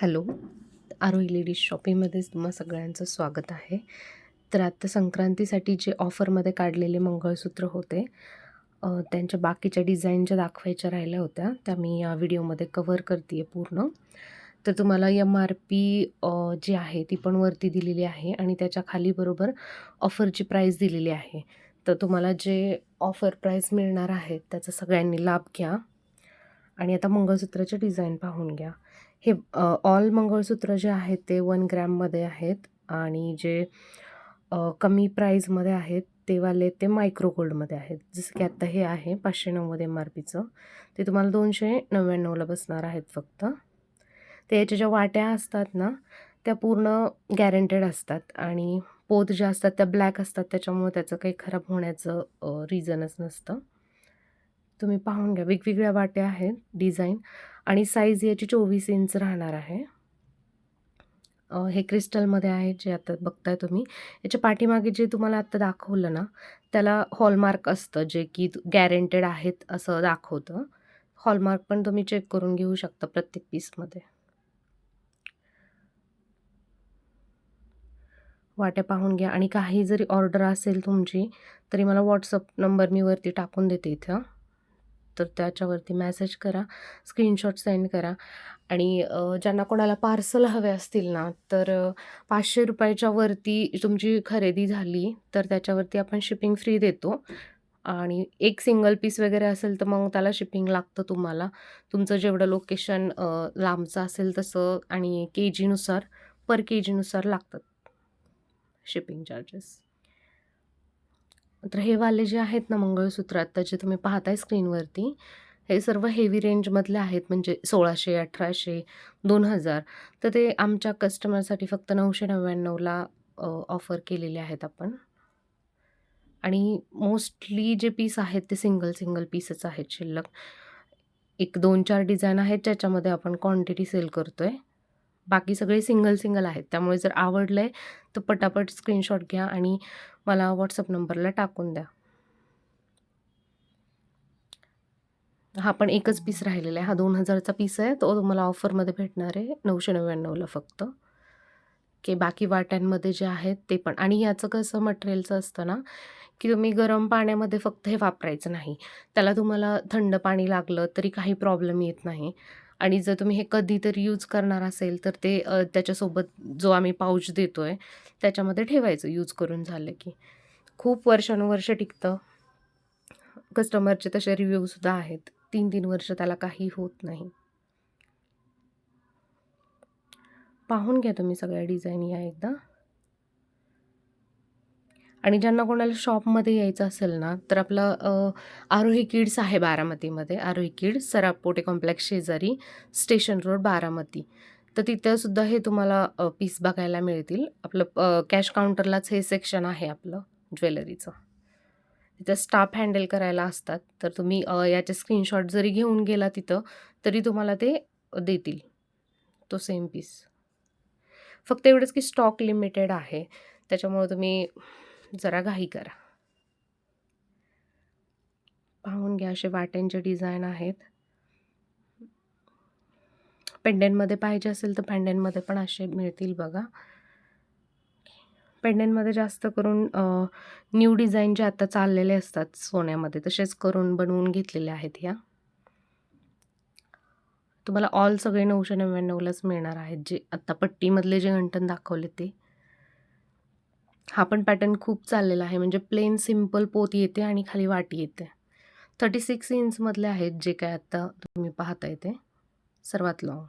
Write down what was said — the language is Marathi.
हॅलो, आरोही लेडीज शॉपिंगमध्येच तुम्हा सगळ्यांचं स्वागत आहे. तर आता संक्रांतीसाठी जे ऑफरमध्ये काढलेले मंगळसूत्र होते, त्यांच्या बाकीच्या डिझाईन ज्या दाखवायच्या राहिल्या होत्या, त्या मी या व्हिडिओमध्ये कव्हर करते आहे पूर्ण. तर तुम्हाला MRP जी आहे ती पण वरती दिलेली आहे आणि त्याच्या खाली बरोबर ऑफरची प्राईस दिलेली आहे. तर तुम्हाला जे ऑफर प्राईस मिळणार आहे त्याचा सगळ्यांनी लाभ घ्या. आणि आता मंगळसूत्राचे डिझाईन पाहून घ्या. हे ऑल मंगळसूत्र जे आहेत ते 1 ग्रॅममध्ये आहेत आणि जे कमी प्राईजमध्ये आहेत ते वाले ते मायक्रो गोल्डमध्ये आहेत. जसं की आत्ता हे आहे 590 MRPचं, ते तुम्हाला 299ला बसणार आहेत फक्त. ते याच्या ज्या वाट्या असतात ना, त्या पूर्ण गॅरंटेड असतात आणि पोत ज्या असतात त्या ब्लॅक असतात, त्याच्यामुळे त्याचं काही खराब होण्याचं रिझनच नसतं. तुम्ही पाहून घ्या, वेगवेगळ्या वाट्या आहेत डिझाईन आणि साईज याची 24 इंच राहणार आहे. हे क्रिस्टलमध्ये आहे जे आता बघताय तुम्ही. याच्या पाठीमागे जे तुम्हाला आत्ता दाखवलं ना, त्याला हॉलमार्क असतं जे की गॅरंटेड आहेत असं दाखवतं. हॉलमार्क पण तुम्ही चेक करून घेऊ शकता प्रत्येक पीसमध्ये. वाट्या पाहून घ्या आणि काही जरी ऑर्डर असेल तुमची तरी मला WhatsApp नंबर मी वरती टाकून देते इथं. तर त्याच्यावरती मेसेज करा, स्क्रीनशॉट सेंड करा आणि ज्यांना कोणाला पार्सल हवे असतील ना, तर ₹500 वरती तुमची खरेदी झाली तर त्याच्यावरती आपण शिपिंग फ्री देतो आणि एक सिंगल पीस वगैरे असेल तर मग त्याला शिपिंग लागतं तुम्हाला. तुमचं जेवढं लोकेशन लांबचं असेल तसं आणि केजीनुसार पर केजीनुसार लागतात शिपिंग चार्जेस. तर हे वाले जे आहेत ना मंगळसूत्र आत्ता जे तुम्ही पाहताय स्क्रीनवरती, हे सर्व हेवी रेंजमधले आहेत म्हणजे 1600, 1800, 2000. तर ते आमच्या कस्टमरसाठी फक्त 999ला ऑफर केलेले आहेत आपण. आणि मोस्टली जे पीस आहेत ते सिंगल पीसच आहेत शिल्लक. एक 2-4 डिझाईन आहेत ज्याच्यामध्ये आपण क्वांटिटी सेल करतोय. बाकी सगळे सिंगल आहेत. त्यामुळे जर आवडलंय तर पटापट स्क्रीनशॉट घ्या आणि मला WhatsApp नंबरला टाकून द्या. हा पण एकच पीस राहिलेला आहे. हा 2000चा पीस आहे. तो तुम्हाला ऑफरमध्ये भेटणार आहे 999ला फक्त. की बाकी वाट्यांमध्ये जे आहेत ते पण. आणि याचं कसं मटेरियलचं असतं ना, की तुम्ही गरम पाण्यामध्ये फक्त हे वापरायचं नाही. त्याला तुम्हाला थंड पाणी लागलं तरी काही प्रॉब्लेम येत नाही. आणि जर तुम्ही हे कधीतरी यूज करणार असेल तर ते त्याच्यासोबत जो आम्ही पाऊच देतोय त्याच्यामध्ये ठेवायचं यूज करून झालं की. खूप वर्षानुवर्ष टिकतं. कस्टमरचे तसे रिव्ह्यूसुद्धा आहेत. 3-3 वर्ष त्याला काही होत नाही. पाहून घ्या तुम्ही सगळ्या डिझाईन या एकदा. आणि ज्यांना कोणाला शॉपमध्ये यायचं असेल ना, तर आपलं आरोही किड्स आहे बारामतीमध्ये. आरोही किड्स, सराफ पोटे कॉम्प्लेक्स शेजारी, स्टेशन रोड, बारामती. तर तिथंसुद्धा हे तुम्हाला पीस बघायला मिळतील. आपलं कॅश काउंटरलाच हे सेक्शन आहे आपलं ज्वेलरीचं. तिथं स्टाफ हँडल करायला असतात. तर तुम्ही याचे स्क्रीनशॉट जरी घेऊन गेला तिथं, तरी तुम्हाला ते देतील तो सेम पीस. फक्त एवढंच की स्टॉक लिमिटेड आहे. त्याच्यामुळे तुम्ही जरा घाई करा. पाहून घ्या, असे वाट्यांचे डिझाईन आहेत. पेंडंटमध्ये पाहिजे असेल तर पेंडंटमध्ये पण असे मिळतील बघा. पेंडंटमध्ये जास्त करून न्यू डिझाईन जे आता चाललेले असतात सोन्यामध्ये तसेच करून बनवून घेतलेले आहेत ह्या. तुम्हाला ऑल सगळे 999लाच मिळणार आहेत. जे आत्ता पट्टीमधले जे गंठण दाखवले ते. हा पण पॅटर्न खूप चाललेला आहे. म्हणजे प्लेन सिंपल पोत येते आणि खाली वाटी येते. 36 इंचमधले आहेत जे काय आत्ता तुम्ही पाहताय ते सर्वात लॉंग.